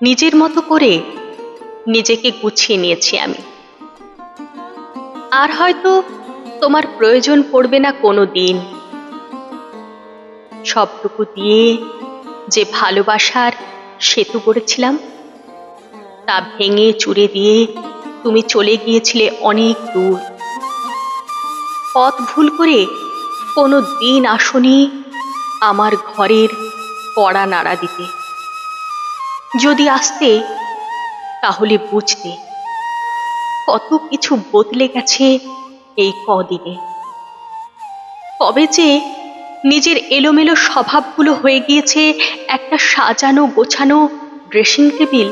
নিজের মতো করে নিজেকে গুছিয়ে নিয়েছি আমি। আর হয়তো তোমার প্রয়োজন পড়বে না কোনো দিন। সবটুকু দিয়ে যে ভালোবাসার সেতু গড়েছিলাম তা ভেঙে চুরে দিয়ে তুমি চলে গিয়েছিলে অনেক দূর। পথ ভুল করে কোনো দিন আসনি আমার ঘরের কড়া নাড়া দিতে। যদি আসতে তাহলে বুঝতে কত কিছু বদলে গেছে এই কদিনে। কবে যে নিজের এলোমেলো স্বভাবগুলো হয়ে গিয়েছে একটা সাজানো গোছানো ড্রেসিং টেবিল,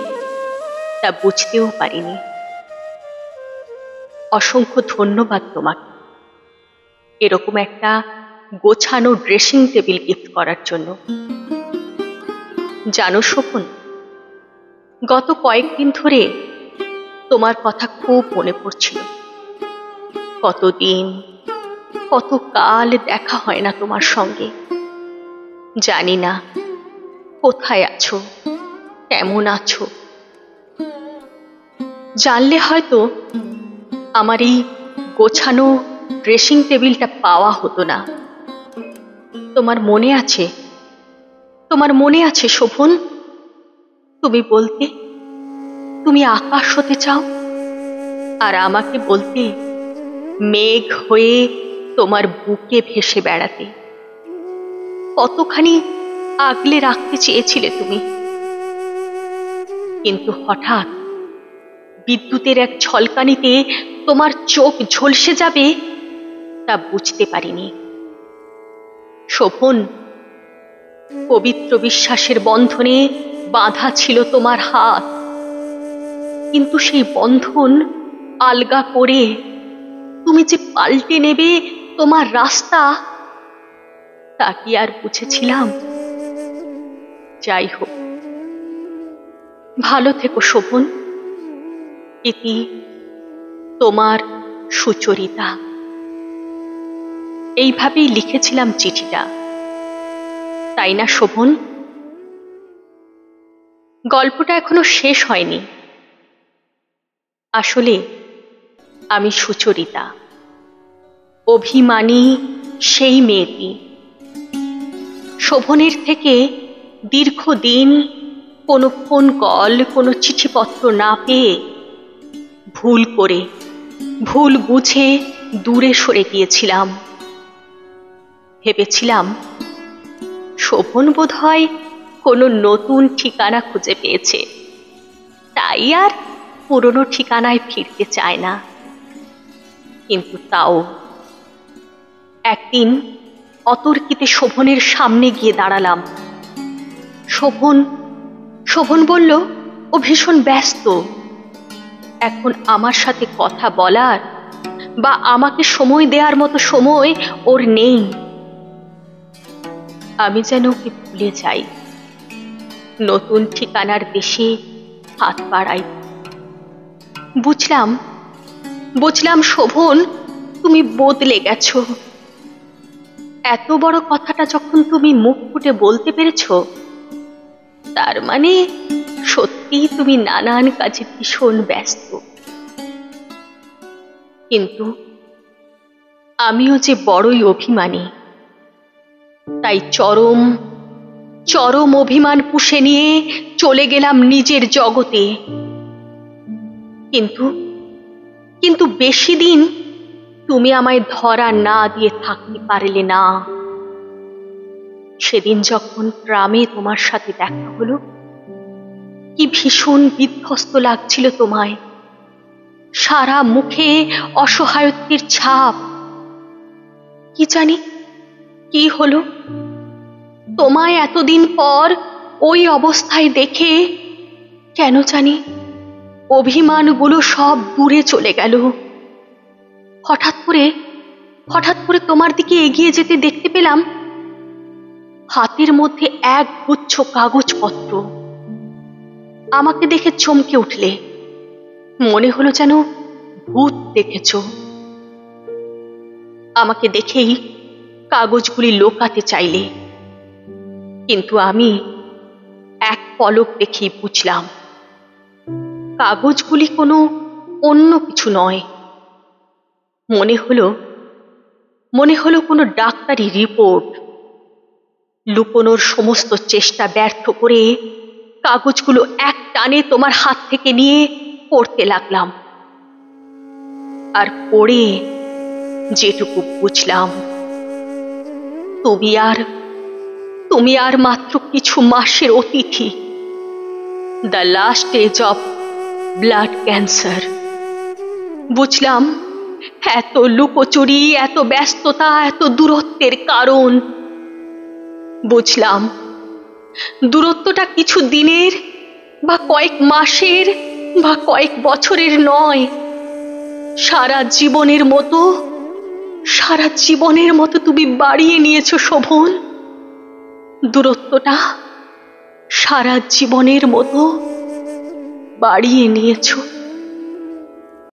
তা বুঝতেও পারিনি। অসংখ্য ধন্যবাদ তোমাকে এরকম একটা গোছানো ড্রেসিং টেবিল গিফট করার জন্য। জানো শোভন, গত কয়েকদিন ধরে তোমার কথা খুব মনে পড়ছিল। কতদিন কত কাল দেখা হয় না তোমার সঙ্গে। জানি না কোথায় আছো, কেমন আছো। জানলে হয়তো আমার এই গোছানো ড্রেসিং টেবিলটা পাওয়া হতো না। তোমার মনে আছে, তোমার মনে আছে শোভন, তুমি বলতে তুমি আকাশ হতে চাও, আর আমাকে বলতে মেঘ হয়ে তোমার বুকে ভেসে বেড়াতে। কতখানি আগলে রাখতে চেয়েছিলে তুমি, কিন্তু হঠাৎ বিদ্যুতের এক ঝলকানিতে তোমার চোখ ঝলসে যাবে তা বুঝতে পারিনি। শোভন, পবিত্র বিশ্বাসের বন্ধনে বাঁধা ছিল তোমার হাত, কিন্তু সেই বন্ধন আলগা করে তুমি যে পাল্টে নেবে তোমার রাস্তা, তা কি আর বুঝেছিলাম? যাই হোক, ভালো থেকো শোভন। ইতি তোমার সুচরিতা। এইভাবেই লিখেছিলাম চিঠিটা, তাই না শোভন? গল্পটা এখনো শেষ হয়নি। আসলে আমি সুচরিতা, অভিমানী সেই মেয়েটি। শোভনের থেকে দীর্ঘদিন কোনো ফোন কল, কোনো চিঠিপত্র না পেয়ে ভুল করে, ভুল বুঝে দূরে সরে গিয়েছিলাম। ভেবেছিলাম শোভন বোধহয় কোনো নতুন ঠিকানা খুঁজে পেয়েছে, তাই আর পুরনো ঠিকানায় ফিরতে চায় না। কিন্তু তাও একদিন অতর্কিতে শোভনের সামনে গিয়ে দাঁড়ালাম। শোভন বলল ও ভীষণ ব্যস্ত, এখন আমার সাথে কথা বলার বা আমাকে সময় দেওয়ার মতো সময় ওর নেই। আমি যেন ওকে ভুলে যাই, নতুন ঠিকানার দেশে হাত বাড়াই। বুঝলাম শোভন, তুমি বদলে গেছো। এত বড় কথাটা যখন তুমি মুখ ফুটে বলতে পেরেছ, তার মানে সত্যি তুমি নানান কাজে ভীষণ ব্যস্ত। কিন্তু আমিও যে বড়ই অভিমানী, তাই চরম অভিমান পুষে নিয়ে চলে গেলাম নিজের জগতে। কিন্তু বেশি দিন তুমি আমায় ধরা না দিয়ে থাকতে পারলে না। সেদিন যখন ট্রামে তোমার সাথে দেখা হলো, কি ভীষণ বিধ্বস্ত লাগছিল তোমায়। সারা মুখে অসহায়ত্বের ছাপ। কি জানি কি হলো, তোমায় এতদিন পর ওই অবস্থায় দেখে কেন জানি অভিমানগুলো সব দূরে চলে গেল। হঠাৎ করে তোমার দিকে এগিয়ে যেতে দেখতে পেলাম হাতের মধ্যে এক গুচ্ছ কাগজপত্র। আমাকে দেখে চমকে উঠলে, মনে হলো যেন ভূত দেখেছ। আমাকে দেখেই কাগজগুলি লোকাতে চাইলে, কিন্তু আমি এক পলক দেখেই বুঝলাম কাগজগুলি কোনো অন্য কিছু নয়। মনে হলো কোনো ডাক্তারি রিপোর্ট। লুকোনোর সমস্ত চেষ্টা ব্যর্থ করে কাগজগুলো এক টানে তোমার হাত থেকে নিয়ে পড়তে লাগলাম। আর পড়ে যেটুকু বুঝলাম, তুমি আর মাত্র কিছু মাসের অতিথি। The last stage of blood cancer. বুঝলাম এত লুকোচুরি, এত ব্যস্ততা, এত দূরত্বের কারণ। বুঝলাম দূরত্বটা কিছু দিনের বা কয়েক মাসের বা কয়েক বছরের নয়, সারা জীবনের মতো তুমি বাড়িয়ে নিয়েছো শোভন। দূরত্বটা সারা জীবনের মতো বাড়িয়ে নিয়েছো।